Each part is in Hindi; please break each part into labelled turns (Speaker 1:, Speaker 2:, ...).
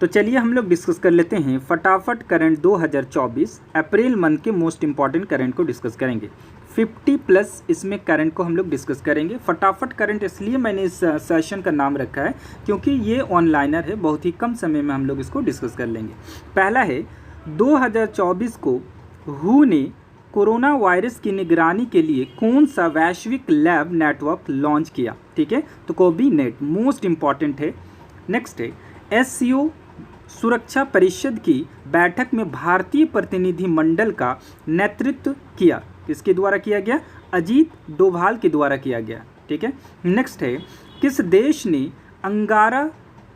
Speaker 1: तो चलिए हम लोग डिस्कस कर लेते हैं फटाफट करंट 2024 अप्रैल मंथ के मोस्ट इंपॉर्टेंट करंट को डिस्कस करेंगे। 50+ इसमें करंट को हम लोग डिस्कस करेंगे। फटाफट करंट इसलिए मैंने इस सेशन का नाम रखा है क्योंकि ये ऑनलाइनर है, बहुत ही कम समय में हम लोग इसको डिस्कस कर लेंगे। पहला है 2024 को हू ने कोरोना वायरस की निगरानी के लिए कौन सा वैश्विक लैब नेटवर्क लॉन्च किया। ठीक है, तो कोविनेट मोस्ट इंपॉर्टेंट है। नेक्स्ट है SCO सुरक्षा परिषद की बैठक में भारतीय प्रतिनिधिमंडल का नेतृत्व किया, किसके द्वारा किया गया? अजीत डोभाल के द्वारा किया गया। ठीक है, नेक्स्ट है किस देश ने अंगारा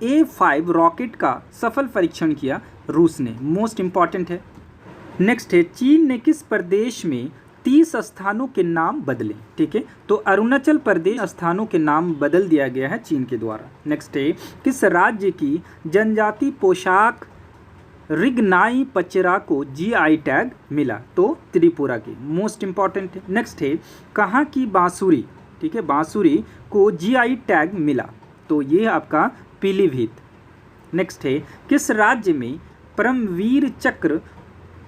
Speaker 1: A5 रॉकेट का सफल परीक्षण किया? रूस ने, मोस्ट इंपॉर्टेंट है। नेक्स्ट है चीन ने किस प्रदेश में 30 स्थानों के नाम बदले? ठीक है, तो अरुणाचल प्रदेश स्थानों के नाम बदल दिया गया है चीन के द्वारा। नेक्स्ट है किस राज्य की जनजाति पोशाक रिगनाई पचरा को GI टैग मिला? तो त्रिपुरा की, मोस्ट इंपॉर्टेंट है। नेक्स्ट है कहाँ की बांसुरी, ठीक है, बांसुरी को GI टैग मिला? तो ये आपका पीलीभीत। नेक्स्ट है किस राज्य में परमवीर चक्र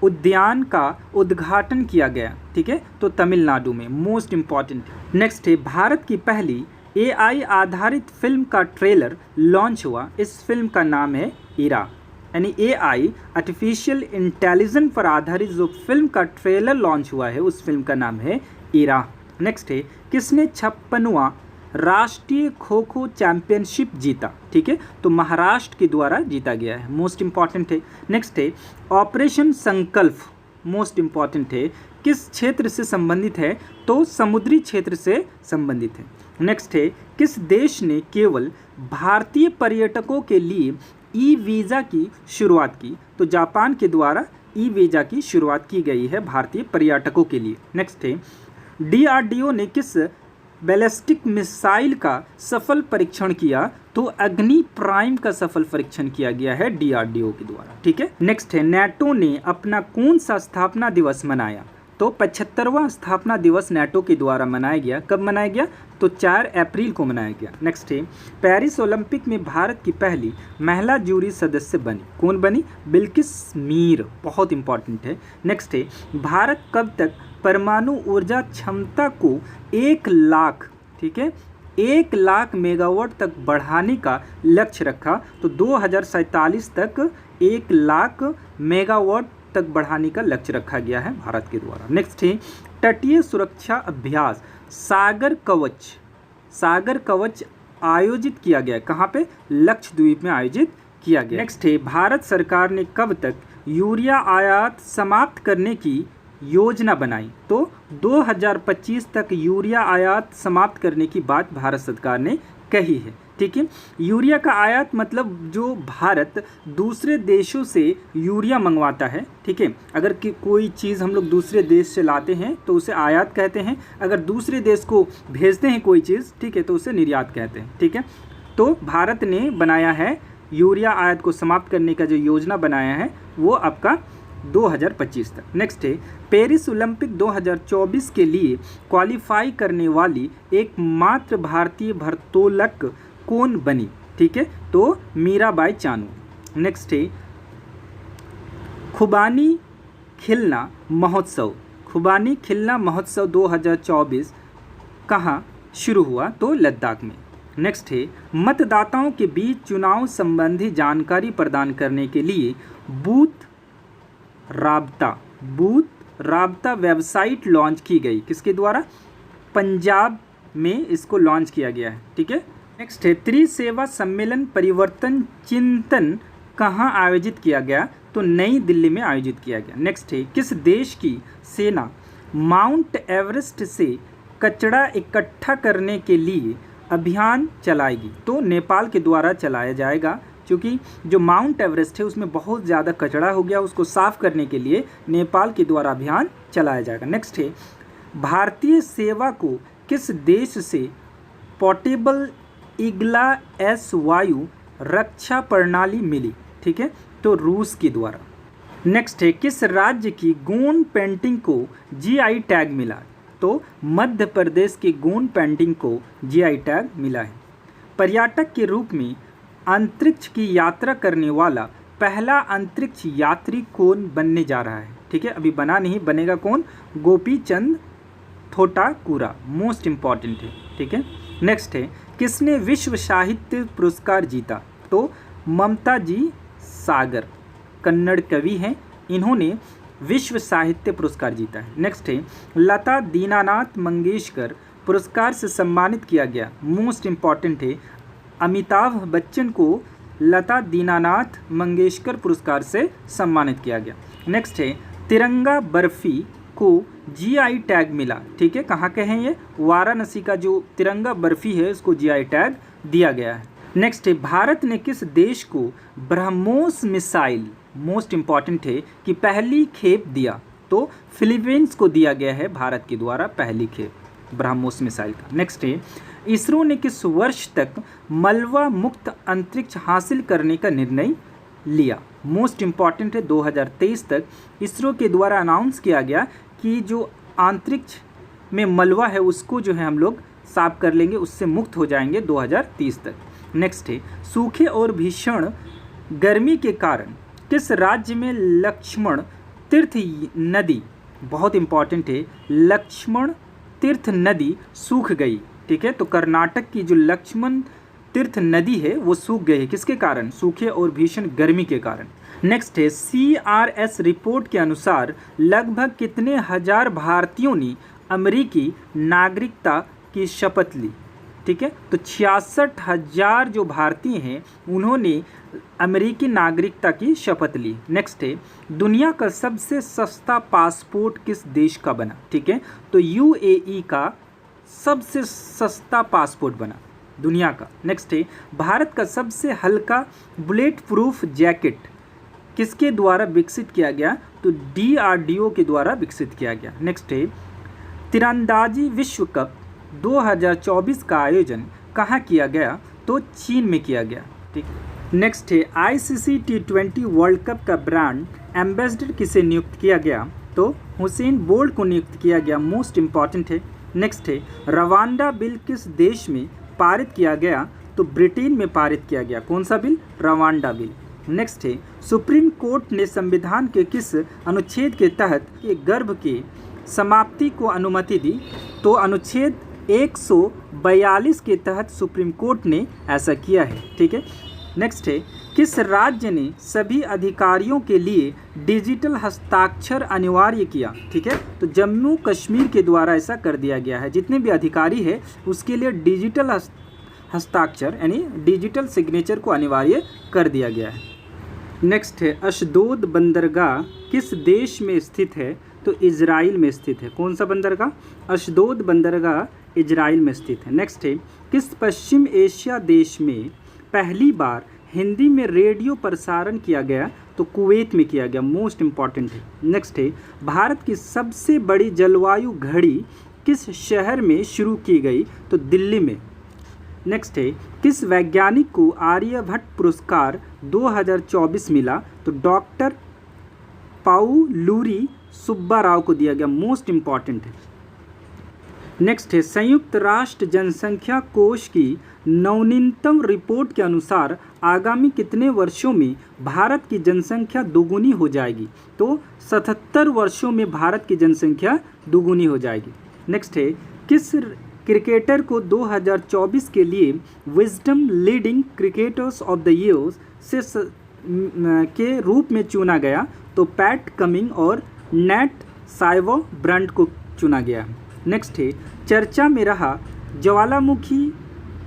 Speaker 1: उद्यान का उद्घाटन किया गया? ठीक है, तो तमिलनाडु में, मोस्ट इंपॉर्टेंट। नेक्स्ट है भारत की पहली AI आधारित फिल्म का ट्रेलर लॉन्च हुआ, इस फिल्म का नाम है इरा, यानी AI आर्टिफिशियल इंटेलिजेंस पर आधारित जो फिल्म का ट्रेलर लॉन्च हुआ है उस फिल्म का नाम है इरा। नेक्स्ट है किसने 56वां राष्ट्रीय खो खो चैंपियनशिप जीता? ठीक है, तो महाराष्ट्र के द्वारा जीता गया है, मोस्ट इंपॉर्टेंट है। नेक्स्ट है ऑपरेशन संकल्प, मोस्ट इंपॉर्टेंट है, किस क्षेत्र से संबंधित है? तो समुद्री क्षेत्र से संबंधित है। नेक्स्ट है किस देश ने केवल भारतीय पर्यटकों के लिए E-वीज़ा की शुरुआत की? तो जापान के द्वारा E-वीज़ा की शुरुआत की गई है भारतीय पर्यटकों के लिए। नेक्स्ट है DRDO ने किस बैलिस्टिक मिसाइल का सफल परीक्षण किया? तो अग्नि प्राइम का सफल परीक्षण किया गया है DRDO के द्वारा। ठीक है, नेक्स्ट है नेटो ने अपना कौन सा स्थापना दिवस मनाया? तो 75वां स्थापना दिवस नेटो के द्वारा मनाया गया। कब मनाया गया? तो 4 अप्रैल को मनाया गया। नेक्स्ट है पेरिस ओलंपिक में भारत की पहली महिला जूरी सदस्य बनी, कौन बनी? बिल्किस मीर, बहुत इंपॉर्टेंट है। नेक्स्ट है भारत कब तक परमाणु ऊर्जा क्षमता को 1 लाख, ठीक है, 1 लाख मेगावाट तक बढ़ाने का लक्ष्य रखा? तो 2047 तक 1 लाख मेगावाट तक बढ़ाने का लक्ष्य रखा गया है भारत के द्वारा। नेक्स्ट है तटीय सुरक्षा अभ्यास सागर कवच आयोजित किया गया, कहाँ पे? लक्षद्वीप में आयोजित किया गया। नेक्स्ट है भारत सरकार ने कब तक यूरिया आयात समाप्त करने की योजना बनाई? तो 2025 तक यूरिया आयात समाप्त करने की बात भारत सरकार ने कही है। ठीक है, यूरिया का आयात मतलब जो भारत दूसरे देशों से यूरिया मंगवाता है। ठीक है, अगर कोई चीज़ हम लोग दूसरे देश से लाते हैं तो उसे आयात कहते हैं, अगर दूसरे देश को भेजते हैं कोई चीज़, ठीक है, तो उसे निर्यात कहते हैं। ठीक है, तो भारत ने बनाया है यूरिया आयात को समाप्त करने का जो योजना बनाया है वो आपका 2025 तक। नेक्स्ट है पेरिस ओलंपिक 2024 के लिए क्वालिफाई करने वाली एकमात्र भारतीय भारोत्तोलक कौन बनी? ठीक है, तो मीराबाई चानू। नेक्स्ट है खुबानी खिलना महोत्सव 2024 कहाँ शुरू हुआ? तो लद्दाख में। नेक्स्ट है मतदाताओं के बीच चुनाव संबंधी जानकारी प्रदान करने के लिए बूथ राबता वेबसाइट लॉन्च की गई, किसके द्वारा? पंजाब में इसको लॉन्च किया गया है। ठीक है, नेक्स्ट है त्रिसेवा सम्मेलन परिवर्तन चिंतन कहाँ आयोजित किया गया? तो नई दिल्ली में आयोजित किया गया। नेक्स्ट है किस देश की सेना माउंट एवरेस्ट से कचरा इकट्ठा करने के लिए अभियान चलाएगी? तो नेपाल के द्वारा चलाया जाएगा, क्योंकि जो माउंट एवरेस्ट है उसमें बहुत ज़्यादा कचरा हो गया, उसको साफ करने के लिए नेपाल के द्वारा अभियान चलाया जाएगा। नेक्स्ट है भारतीय सेवा को किस देश से पोर्टेबल इग्ला S वायु रक्षा प्रणाली मिली? ठीक है, तो रूस के द्वारा। नेक्स्ट है किस राज्य की गोंड पेंटिंग को GI टैग मिला? तो मध्य प्रदेश की गोंड पेंटिंग को GI टैग मिला है। पर्यटक के रूप में अंतरिक्ष की यात्रा करने वाला पहला अंतरिक्ष यात्री कौन बनने जा रहा है? ठीक है, अभी बना नहीं, बनेगा कौन? गोपी चंद थोटाकुरा, मोस्ट इम्पॉर्टेंट है। ठीक है, नेक्स्ट है, किसने विश्व साहित्य पुरस्कार जीता? तो ममता जी सागर, कन्नड़ कवि हैं, इन्होंने विश्व साहित्य पुरस्कार जीता है। नेक्स्ट है, लता दीनानाथ मंगेशकर पुरस्कार से सम्मानित किया गया, मोस्ट इम्पॉर्टेंट है, अमिताभ बच्चन को लता दीनानाथ मंगेशकर पुरस्कार से सम्मानित किया गया। नेक्स्ट है, तिरंगा बर्फी को जीआई टैग मिला। ठीक है, कहाँ के हैं ये? वाराणसी का जो तिरंगा बर्फी है उसको जीआई टैग दिया गया है। नेक्स्ट है, भारत ने किस देश को ब्रह्मोस मिसाइल, मोस्ट इम्पॉर्टेंट है, कि पहली खेप दिया? तो फिलीपींस को दिया गया है भारत के द्वारा पहली खेप ब्रह्मोस मिसाइल का। नेक्स्ट है, इसरो ने किस वर्ष तक मलबा मुक्त अंतरिक्ष हासिल करने का निर्णय लिया? मोस्ट इम्पॉर्टेंट है, 2023 तक इसरो के द्वारा अनाउंस किया गया कि जो अंतरिक्ष में मलबा है उसको जो है हम लोग साफ कर लेंगे, उससे मुक्त हो जाएंगे 2030 तक। नेक्स्ट है, सूखे और भीषण गर्मी के कारण किस राज्य में लक्ष्मण तीर्थ नदी, बहुत इंपॉर्टेंट है, लक्ष्मण तीर्थ नदी सूख गई? ठीक है, तो कर्नाटक की जो लक्ष्मण तीर्थ नदी है वो सूख गई है, किसके कारण? सूखे और भीषण गर्मी के कारण। नेक्स्ट है, CRS रिपोर्ट के अनुसार लगभग कितने हजार भारतीयों ने अमेरिकी नागरिकता की शपथ ली? ठीक है, तो 66,000 जो भारतीय हैं उन्होंने अमेरिकी नागरिकता की शपथ ली। नेक्स्ट है, दुनिया का सबसे सस्ता पासपोर्ट किस देश का बना? ठीक है, तो UAE का सबसे सस्ता पासपोर्ट बना दुनिया का। नेक्स्ट है, भारत का सबसे हल्का बुलेट प्रूफ जैकेट किसके द्वारा विकसित किया गया? तो DRDO के द्वारा विकसित किया गया। नेक्स्ट है, तीरंदाजी विश्व कप 2024 का आयोजन कहाँ किया गया? तो चीन में किया गया। ठीक, नेक्स्ट है, ICC T20 वर्ल्ड कप का ब्रांड एम्बेसडर किसे नियुक्त किया गया? तो हुसैन बोल्ट को नियुक्त किया गया, मोस्ट इम्पॉर्टेंट है। नेक्स्ट है, रवांडा बिल किस देश में पारित किया गया? तो ब्रिटेन में पारित किया गया। कौन सा बिल? Rwanda bill. नेक्स्ट है, सुप्रीम कोर्ट ने संविधान के किस अनुच्छेद के तहत के गर्भ के समाप्ति को अनुमति दी? तो अनुच्छेद 142 के तहत सुप्रीम कोर्ट ने ऐसा किया है। ठीक है, नेक्स्ट है, किस राज्य ने सभी अधिकारियों के लिए डिजिटल हस्ताक्षर अनिवार्य किया? ठीक है, तो जम्मू कश्मीर के द्वारा ऐसा कर दिया गया है, जितने भी अधिकारी है उसके लिए डिजिटल हस्ताक्षर यानी डिजिटल सिग्नेचर को अनिवार्य कर दिया गया है। नेक्स्ट है, अशदोद बंदरगाह किस देश में स्थित है? तो इजराइल में स्थित है। कौन सा बंदरगाह? अशदोद बंदरगाह इजराइल में स्थित है। नेक्स्ट है, किस पश्चिम एशिया देश में पहली बार हिंदी में रेडियो प्रसारण किया गया? तो कुवैत में किया गया, मोस्ट इम्पॉर्टेंट है। नेक्स्ट है, भारत की सबसे बड़ी जलवायु घड़ी किस शहर में शुरू की गई? तो दिल्ली में। नेक्स्ट है, किस वैज्ञानिक को आर्यभट्ट पुरस्कार 2024 मिला? तो डॉक्टर पाउलूरी सुब्बाराव को दिया गया, मोस्ट इम्पॉर्टेंट है। नेक्स्ट है, संयुक्त राष्ट्र जनसंख्या कोष की नवीनतम रिपोर्ट के अनुसार आगामी कितने वर्षों में भारत की जनसंख्या दोगुनी हो जाएगी? तो 77 वर्षों में भारत की जनसंख्या दोगुनी हो जाएगी। नेक्स्ट है, किस क्रिकेटर को 2024 के लिए wisdom leading cricketers of the year से के रूप में चुना गया? तो पैट कमिंग और नेट साइवो ब्रंट को चुना गया। नेक्स्ट है, चर्चा में रहा ज्वालामुखी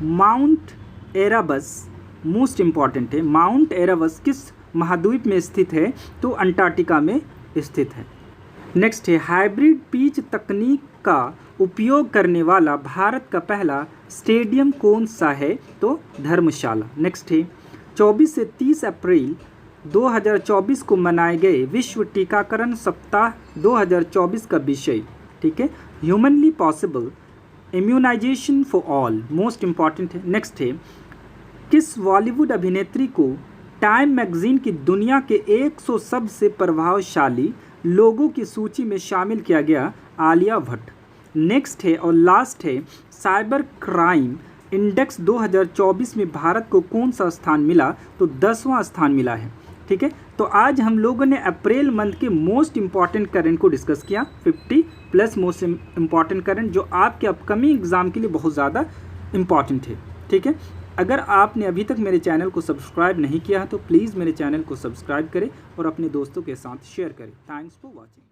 Speaker 1: माउंट एराबस, मोस्ट इम्पॉर्टेंट है, माउंट एराबस किस महाद्वीप में स्थित है? तो अंटार्कटिका में स्थित है। नेक्स्ट है, हाइब्रिड पिच तकनीक का उपयोग करने वाला भारत का पहला स्टेडियम कौन सा है? तो धर्मशाला। नेक्स्ट है, 24 से 30 अप्रैल 2024 को मनाए गए विश्व टीकाकरण सप्ताह 2024 का विषय, ठीक है, humanly possible immunisation for all, most important है। नेक्स्ट है, किस बॉलीवुड अभिनेत्री को टाइम मैगजीन की दुनिया के 100 सबसे प्रभावशाली लोगों की सूची में शामिल किया गया? आलिया भट्ट। नेक्स्ट है और लास्ट है, साइबर क्राइम इंडेक्स 2024 में भारत को कौन सा स्थान मिला, तो 10वां स्थान मिला है। ठीक है, तो आज हम लोगों ने अप्रैल मंथ के मोस्ट इम्पॉर्टेंट करंट को डिस्कस किया, 50 प्लस मोस्ट इम्पॉर्टेंट करंट जो आपके अपकमिंग एग्जाम के लिए बहुत ज़्यादा इम्पॉर्टेंट है। ठीक है, अगर आपने अभी तक मेरे चैनल को सब्सक्राइब नहीं किया है तो प्लीज़ मेरे चैनल को सब्सक्राइब करें और अपने दोस्तों के साथ शेयर करें। Thanks for watching.